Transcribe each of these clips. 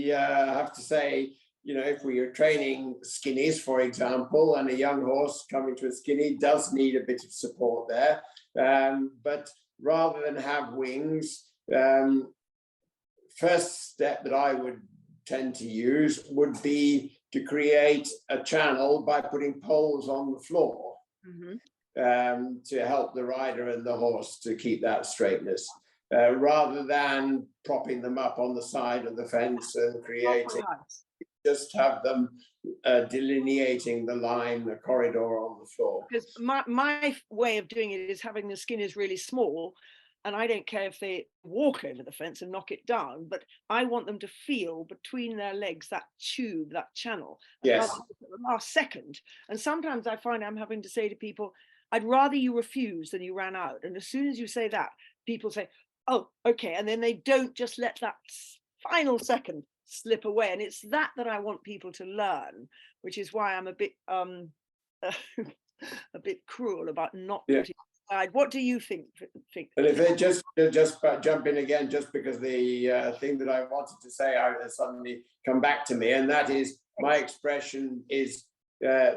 have to say, if we are training skinnies, for example, and a young horse coming to a skinny does need a bit of support there. But rather than have wings, first step that I would tend to use would be to create a channel by putting poles on the floor. To help the rider and the horse to keep that straightness, rather than propping them up on the side of the fence and creating, just have them delineating the line, the corridor on the floor. Because my way of doing it is having the skinnies really small, and I don't care if they walk over the fence and knock it down, but I want them to feel between their legs that tube, that channel, yes, at the last second. And sometimes I find I'm having to say to people, I'd rather you refuse than you ran out. And as soon as you say that, people say, oh, okay. And then they don't just let that final second slip away. And it's that I want people to learn, which is why I'm a bit a bit cruel about not putting aside. What do you think? And if they just jump in again, just because the thing that I wanted to say has suddenly come back to me, and that is my expression is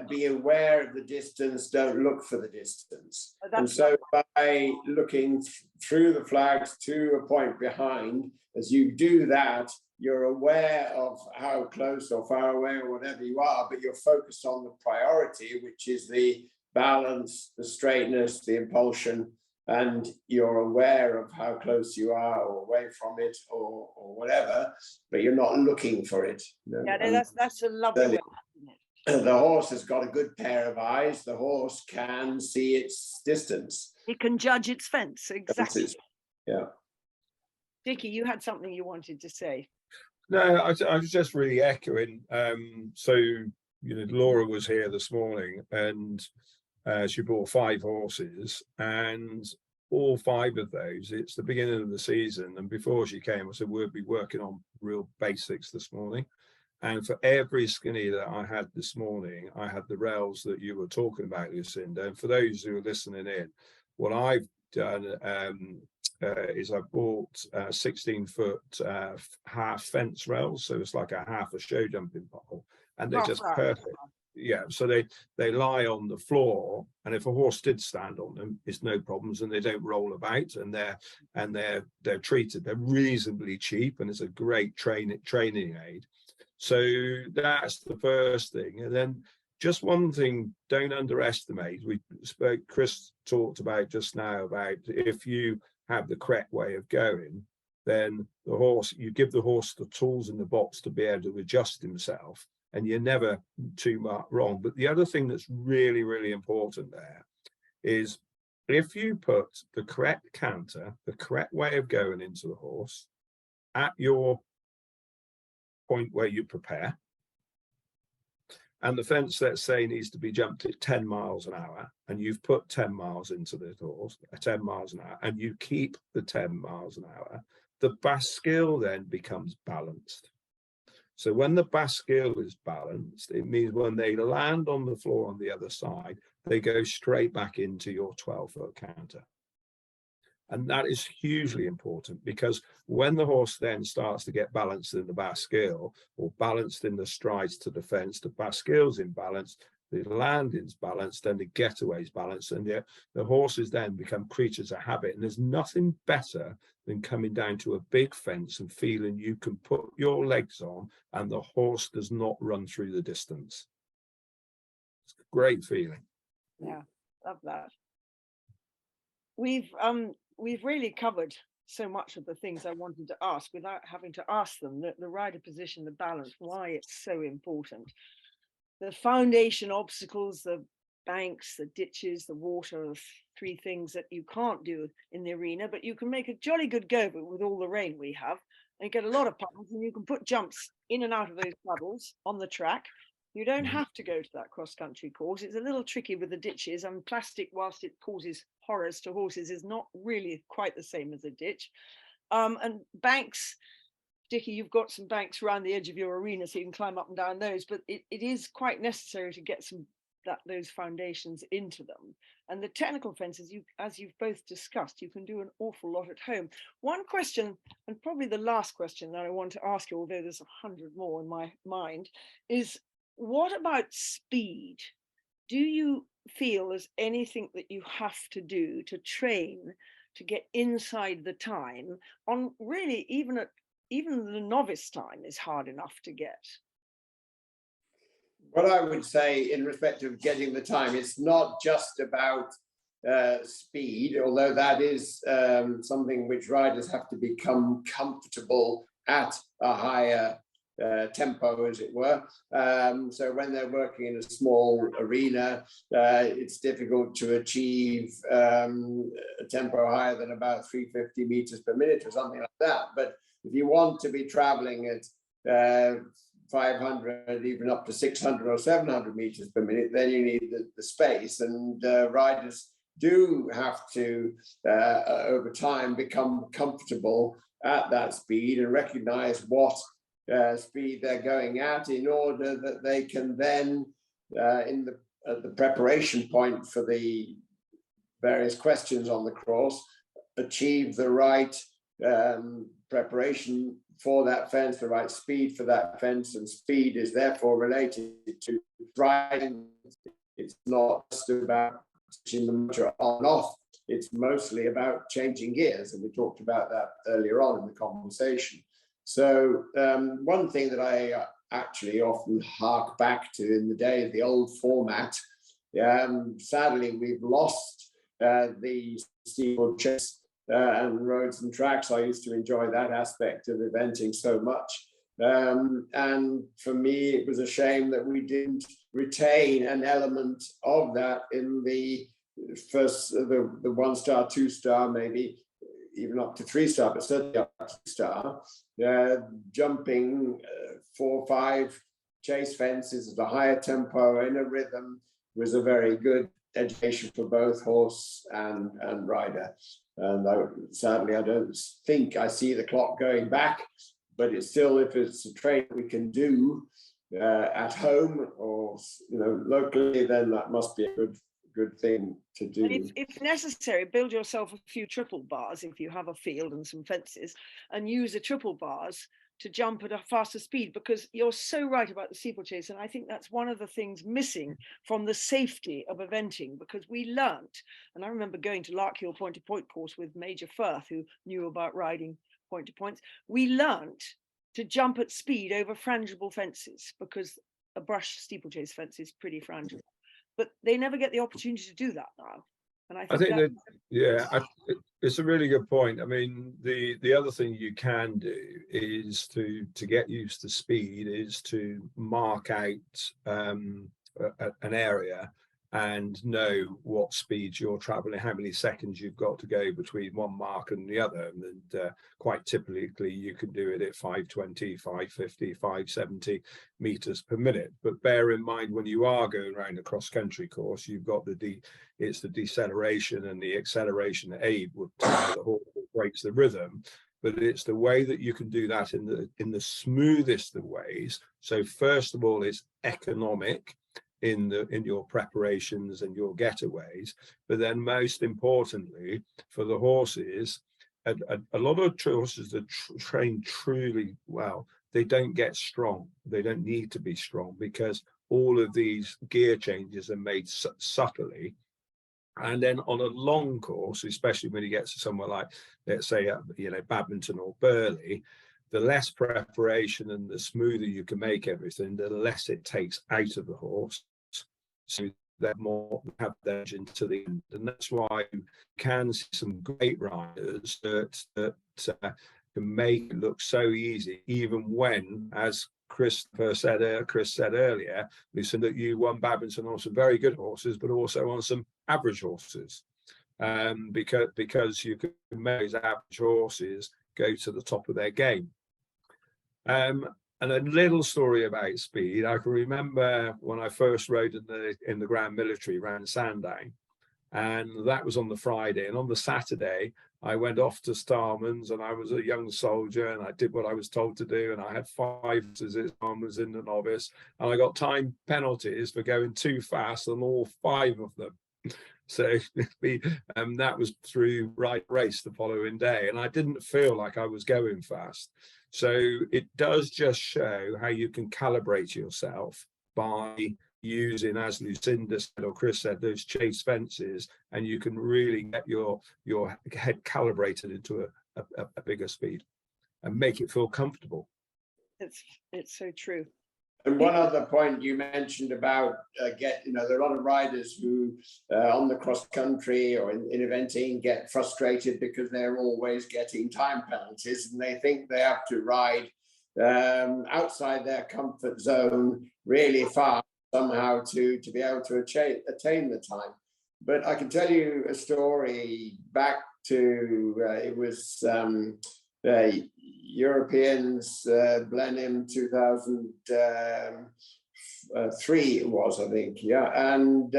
be aware of the distance, don't look for the distance. And so by looking through the flags to a point behind, as you do that, you're aware of how close or far away or whatever you are, but you're focused on the priority, which is the balance, the straightness, the impulsion, and you're aware of how close you are or away from it or whatever, but you're not looking for it. Yeah, no, that's a lovely way. The horse has got a good pair of eyes. The horse can see its distance. It can judge its fence, exactly. Yeah. Dickie, you had something you wanted to say. No, I was just really echoing. So, Laura was here this morning, and she brought 5 horses, and all 5 of those, it's the beginning of the season. And before she came, I said, we'll be working on real basics this morning. And for every skinny that I had this morning, I had the rails that you were talking about, Lucinda. And for those who are listening in, what I've done is I bought 16-foot half fence rails. So it's like a half a show jumping pole, and they're just perfect. Yeah, so they lie on the floor, and if a horse did stand on them, it's no problems, and they don't roll about, and they're treated. They're reasonably cheap, and it's a great training aid. So that's the first thing. And then just one thing, don't underestimate. Chris talked about just now about if you have the correct way of going, then you give the horse the tools in the box to be able to adjust himself, and you're never too much wrong. But the other thing that's really, really important there is if you put the correct canter, the correct way of going into the horse at your point where you prepare, and the fence, let's say, needs to be jumped at 10 miles an hour, and you've put 10 miles into the horse, 10 miles an hour, and you keep the 10 miles an hour, the bascule then becomes balanced. So when the bascule is balanced, it means when they land on the floor on the other side, they go straight back into your 12-foot canter. And that is hugely important, because when the horse then starts to get balanced in the bascule or balanced in the strides to the fence, the bascule's in balance, the landing's balanced, and the getaway's balanced, and the horses then become creatures of habit. And there's nothing better than coming down to a big fence and feeling you can put your legs on and the horse does not run through the distance. It's a great feeling. Yeah, love that. We've really covered so much of the things I wanted to ask without having to ask them. The rider position, the balance, why it's so important. The foundation obstacles, the banks, the ditches, the water, the 3 things that you can't do in the arena, but you can make a jolly good go of it with all the rain we have, and get a lot of puddles, and you can put jumps in and out of those puddles on the track. You don't have to go to that cross-country course. It's a little tricky with the ditches, and plastic, whilst it causes horrors to horses, is not really quite the same as a ditch. And banks, Dickie, you've got some banks around the edge of your arena, so you can climb up and down those, but it is quite necessary to get some those foundations into them. And the technical fences, as you've both discussed, you can do an awful lot at home. One question, and probably the last question that I want to ask you, although there's 100 more in my mind, is what about speed? Do you feel there's anything that you have to do to train to get inside the time on really even the novice time is hard enough to get? What I would say in respect of getting the time, it's not just about speed, although that is something which riders have to become comfortable at a higher tempo, as it were. So when they're working in a small arena, it's difficult to achieve a tempo higher than about 350 meters per minute or something like that. But if you want to be traveling at 500, even up to 600 or 700 meters per minute, then you need the space. And riders do have to, over time, become comfortable at that speed and recognize what speed they're going at, in order that they can then, at the preparation point for the various questions on the course, achieve the right preparation for that fence, the right speed for that fence. And speed is therefore related to riding. It's not just about switching the motor on and off, it's mostly about changing gears, and we talked about that earlier on in the conversation. So one thing that I actually often hark back to in the day of the old format, sadly we've lost the steeplechase and roads and tracks. I used to enjoy that aspect of eventing so much. And for me, it was a shame that we didn't retain an element of that in the first, the 1-star, 2-star, maybe even up to 3-star, but certainly up to 2-star, jumping 4 or 5 chase fences at a higher tempo in a rhythm was a very good education for both horse and rider. And sadly, I don't think I see the clock going back, but it's still, if it's a trade we can do at home or locally, then that must be a good thing to do. And if necessary, build yourself a few triple bars if you have a field and some fences, and use the triple bars to jump at a faster speed, because you're so right about the steeplechase. And I think that's one of the things missing from the safety of eventing, because we learnt, and I remember going to Larkhill point-to-point course with Major Firth, who knew about riding point-to-points. We learnt to jump at speed over frangible fences, because a brush steeplechase fence is pretty frangible. But they never get the opportunity to do that now. And I think that, yeah, it's a really good point. I mean, the other thing you can do is to get used to speed is to mark out an area and know what speeds you're traveling, how many seconds you've got to go between one mark and the other. And quite typically you can do it at 520, 550, 570 meters per minute. But bear in mind, when you are going around a cross-country course, you've got it's the deceleration and the acceleration aid would tell the horse breaks the rhythm. But it's the way that you can do that in the smoothest of ways. So first of all, it's economic in your preparations and your getaways, but then most importantly for the horses, a lot of horses that train truly well, they don't get strong. They don't need to be strong, because all of these gear changes are made subtly. And then on a long course, especially when you get to somewhere like, let's say, Badminton or Burley, the less preparation and the smoother you can make everything, the less it takes out of the horse. So they're more have their edge into the end. And that's why you can see some great riders that can make it look so easy, even when, as Chris said earlier, Lucinda, you won Badminton on some very good horses, but also on some average horses. Because you can make those average horses go to the top of their game. And a little story about speed. I can remember when I first rode in the Grand Military around Sandown, And that was on the Friday. And on the Saturday, I went off to Starman's, and I was a young soldier, and I did what I was told to do. And I had 5 as one was in the novice, and I got time penalties for going too fast on all 5 of them. So that was through right race the following day, and I didn't feel like I was going fast. So it does just show how you can calibrate yourself by using, as Lucinda said or Chris said, those chase fences, and you can really get your head calibrated into a bigger speed and make it feel comfortable. It's so true. And one other point you mentioned about there are a lot of riders who on the cross country or in eventing get frustrated because they're always getting time penalties, and they think they have to ride outside their comfort zone really fast somehow to be able to attain the time. But I can tell you a story back to it was Europeans, Blenheim 2003 it was, I think, yeah. And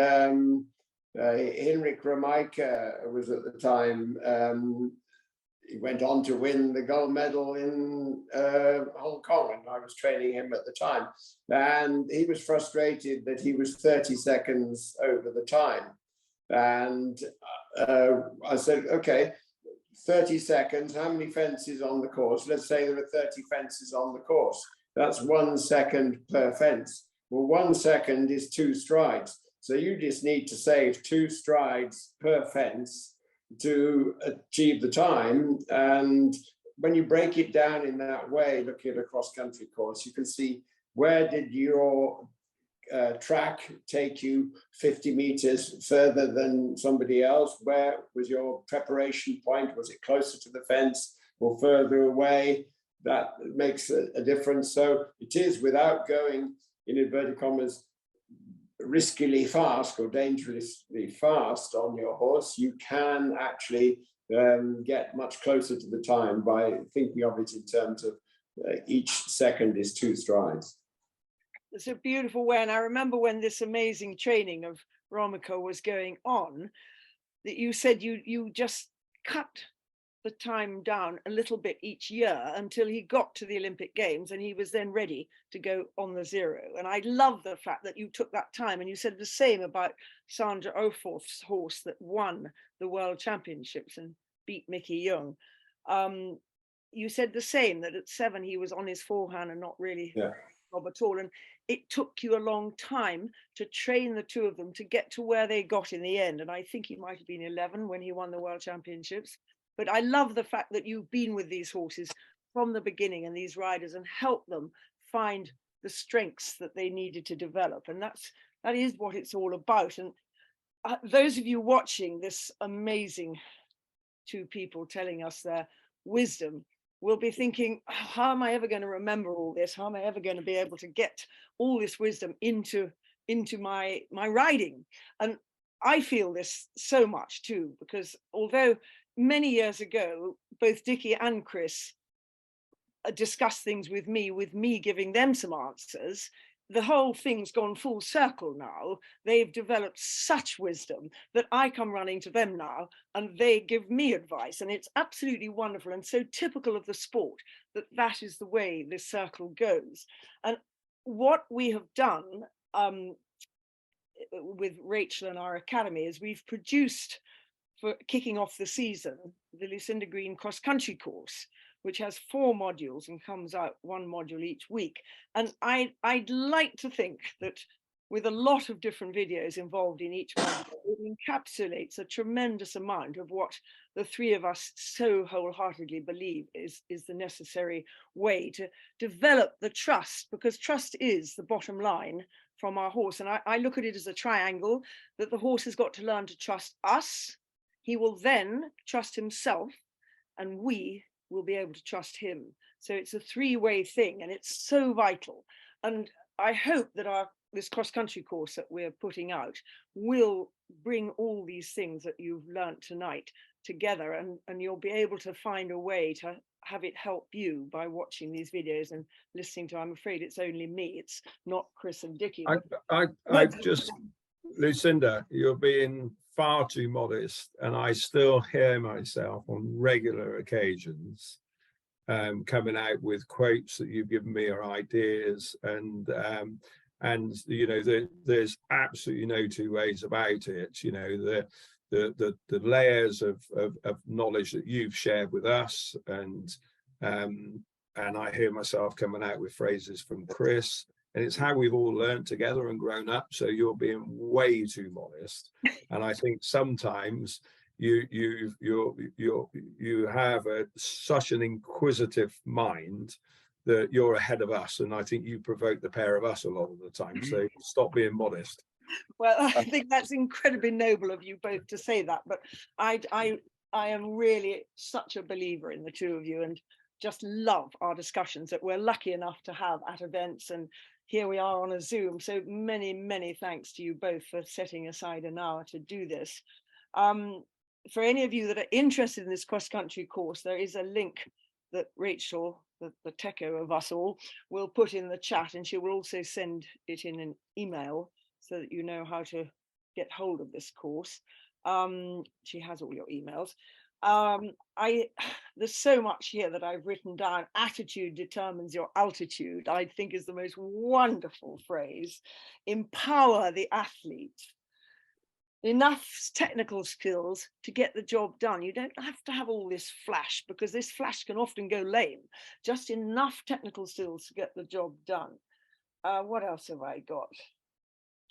Henrik Remaike was at the time, he went on to win the gold medal in Hong Kong, and I was training him at the time. And he was frustrated that he was 30 seconds over the time. And I said, okay, 30 seconds, how many fences on the course? Let's say there are 30 fences on the course. That's 1 second per fence. Well, 1 second is 2 strides. So you just need to save 2 strides per fence to achieve the time. And when you break it down in that way, looking at a cross-country course, you can see where did your track take you 50 meters further than somebody else? Where was your preparation point? Was it closer to the fence or further away? That makes a difference. So it is, without going, in inverted commas, riskily fast or dangerously fast on your horse, you can actually get much closer to the time by thinking of it in terms of each second is 2 strides. It's a beautiful way. And I remember when this amazing training of Romiko was going on, that you said you just cut the time down a little bit each year until he got to the Olympic Games, and he was then ready to go on the 0. And I love the fact that you took that time, and you said the same about Sandra Oforth's horse that won the World Championships and beat Mickey Young. You said the same, that at 7 he was on his forehand and not really job at all. And it took you a long time to train the 2 of them to get to where they got in the end. And I think he might have been 11 when he won the World Championships. But I love the fact that you've been with these horses from the beginning and these riders and helped them find the strengths that they needed to develop. And that is what it's all about. And those of you watching this amazing 2 people telling us their wisdom will be thinking, how am I ever going to remember all this? How am I ever going to be able to get all this wisdom into my riding? And I feel this so much too, because although many years ago, both Dickie and Chris discussed things with me giving them some answers, the whole thing's gone full circle now. They've developed such wisdom that I come running to them now and they give me advice. And it's absolutely wonderful and so typical of the sport that is the way this circle goes. And what we have done with Rachel and our academy is we've produced, for kicking off the season, the Lucinda Green cross-country course, which has 4 modules and comes out 1 module each week. And I'd like to think that with a lot of different videos involved in each module, it encapsulates a tremendous amount of what the 3 of us so wholeheartedly believe is the necessary way to develop the trust, because trust is the bottom line from our horse. And I look at it as a triangle, that the horse has got to learn to trust us. He will then trust himself, and we will be able to trust him. So it's a 3-way thing, and it's so vital. And I hope that this cross-country course that we're putting out will bring all these things that you've learnt tonight together, and you'll be able to find a way to have it help you by watching these videos and listening to, I'm afraid it's only me, it's not Chris and Dickie. I've just Lucinda, you're being far too modest, and I still hear myself on regular occasions coming out with quotes that you've given me or ideas, and you know, there's absolutely no two ways about it. You know, the layers of knowledge that you've shared with us, and I hear myself coming out with phrases from Chris, and it's how we've all learned together and grown up. So you're being way too modest, and I think sometimes you have such an inquisitive mind that you're ahead of us, and I think you provoke the pair of us a lot of the time. So stop being modest. Well, I think that's incredibly noble of you both to say that, but I am really such a believer in the two of you, and just love our discussions that we're lucky enough to have at events, and here we are on a Zoom. So many thanks to you both for setting aside an hour to do this. For any of you that are interested in this cross-country course, there is a link that Rachel, the techo of us all, will put in the chat, and she will also send it in an email so that you know how to get hold of this course. She has all your emails. There's so much here that I've written down. Attitude determines your altitude, I think, is the most wonderful phrase. Empower the athlete. Enough technical skills to get the job done. You don't have to have all this flash, because this flash can often go lame. Just enough technical skills to get the job done. What else have I got?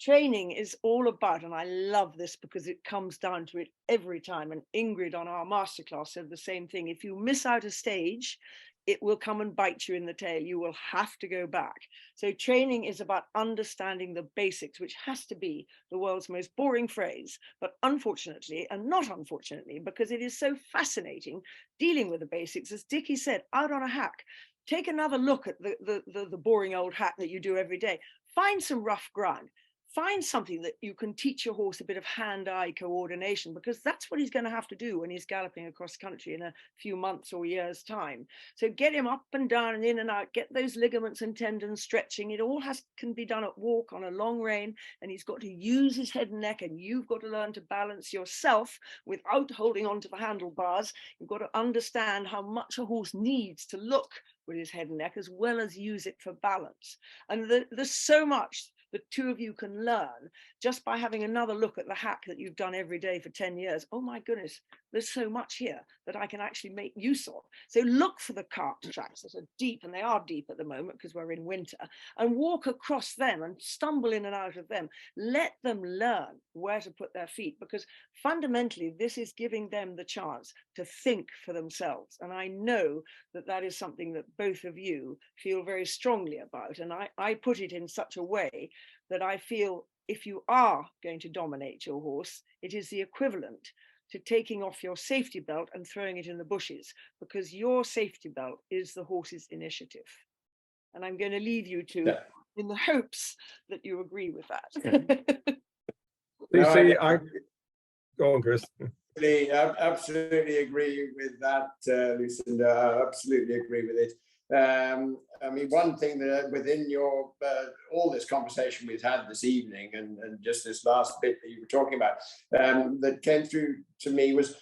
Training is all about, and I love this because it comes down to it every time, and Ingrid on our masterclass said the same thing. If you miss out a stage, it will come and bite you in the tail. You will have to go back. So training is about understanding the basics, which has to be the world's most boring phrase, but unfortunately, and not unfortunately, because it is so fascinating dealing with the basics, as Dickie said, out on a hack. Take another look at the boring old hack that you do every day. Find some rough ground. Find something that you can teach your horse a bit of hand-eye coordination, because that's what he's going to have to do when he's galloping across country in a few months or years' time. So get him up and down and in and out, get those ligaments and tendons stretching. It all can be done at walk on a long rein, and he's got to use his head and neck, and you've got to learn to balance yourself without holding on to the handlebars. You've got to understand how much a horse needs to look with his head and neck, as well as use it for balance. And there's so much the two of you can learn just by having another look at the hack that you've done every day for 10 years. Oh my goodness, there's so much here that I can actually make use of. So look for the cart tracks that are deep, and they are deep at the moment because we're in winter, and walk across them and stumble in and out of them. Let them learn where to put their feet, because fundamentally this is giving them the chance to think for themselves. And I know that that is something that both of you feel very strongly about. And I put it in such a way that I feel if you are going to dominate your horse, it is the equivalent to taking off your safety belt and throwing it in the bushes, because your safety belt is the horse's initiative. And I'm going to leave you two in the hopes that you agree with that. Lucy, go on, Chris. I absolutely agree with that, Lucinda. I absolutely agree with it. I mean, one thing that within your all this conversation we've had this evening, and just this last bit that you were talking about, that came through to me was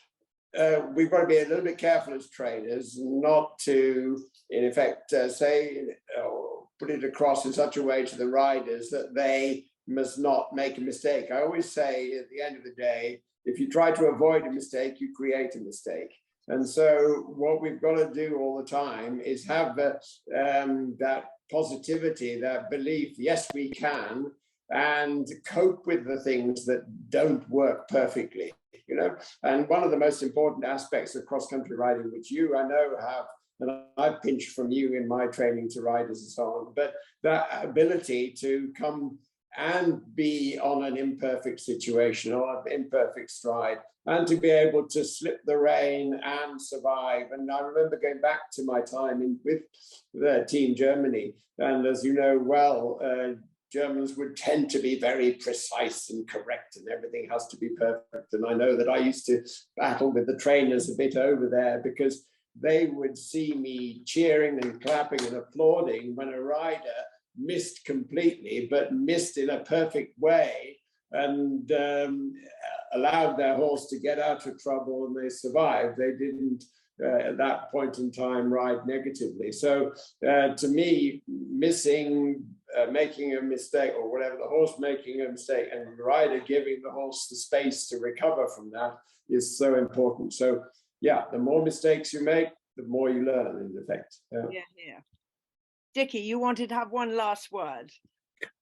we've got to be a little bit careful as trainers not to, in effect, say or put it across in such a way to the riders that they must not make a mistake. I always say at the end of the day, if you try to avoid a mistake, you create a mistake. And so what we've got to do all the time is have that positivity, that belief, yes, we can, and cope with the things that don't work perfectly, you know. And one of the most important aspects of cross-country riding, which you, I know, have, and I've pinched from you in my training to riders and so on, but that ability to come and be on an imperfect situation or an imperfect stride, and to be able to slip the rein and survive. And I remember going back to my time with the Team Germany, and as you know well, Germans would tend to be very precise and correct, and everything has to be perfect. And I know that I used to battle with the trainers a bit over there, because they would see me cheering and clapping and applauding when a rider missed completely, but missed in a perfect way, and allowed their horse to get out of trouble, and they survived. They didn't at that point in time ride negatively. So to me, making a mistake, or whatever, the horse making a mistake and the rider giving the horse the space to recover from that is so important. So yeah, the more mistakes you make, the more you learn, in effect. Yeah. Dickie, you wanted to have one last word.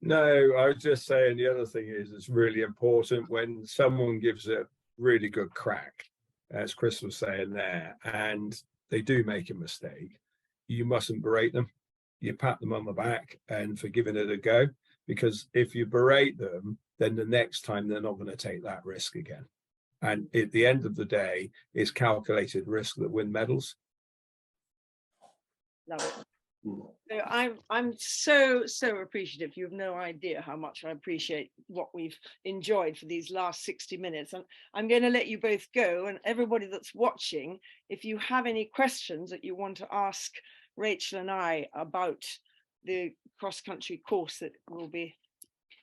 No, I was just saying the other thing is it's really important when someone gives a really good crack, as Chris was saying there, and they do make a mistake, you mustn't berate them. You pat them on the back and for giving it a go, because if you berate them, then the next time they're not going to take that risk again. And at the end of the day, it's calculated risk that win medals. Love it. So I'm so appreciative. You have no idea how much I appreciate what we've enjoyed for these last 60 minutes. And I'm going to let you both go, and everybody that's watching, if you have any questions that you want to ask Rachel and I about the cross-country course that will be,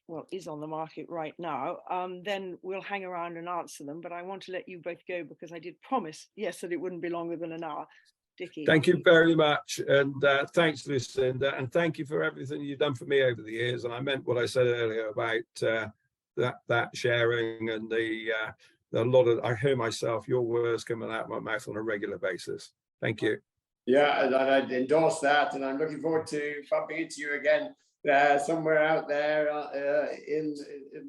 well, is on the market right now, then we'll hang around and answer them. But I want to let you both go because I did promise, yes, that it wouldn't be longer than an hour. Dickie. Thank you very much, and thanks, Lucinda, and thank you for everything you've done for me over the years. And I meant what I said earlier about that sharing and the lot of, I hear myself, your words coming out of my mouth on a regular basis. Thank you. Yeah, and I'd endorse that, and I'm looking forward to bumping into you again somewhere out there in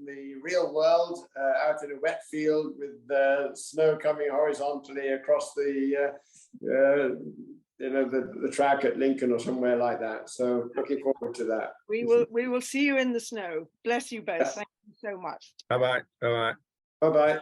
the real world, out in a wet field with snow coming horizontally across the the track at Lincoln or somewhere like that. So looking forward to that. We will see you in the snow. Bless you both. Thank you so much. Bye bye. Bye bye. Bye bye.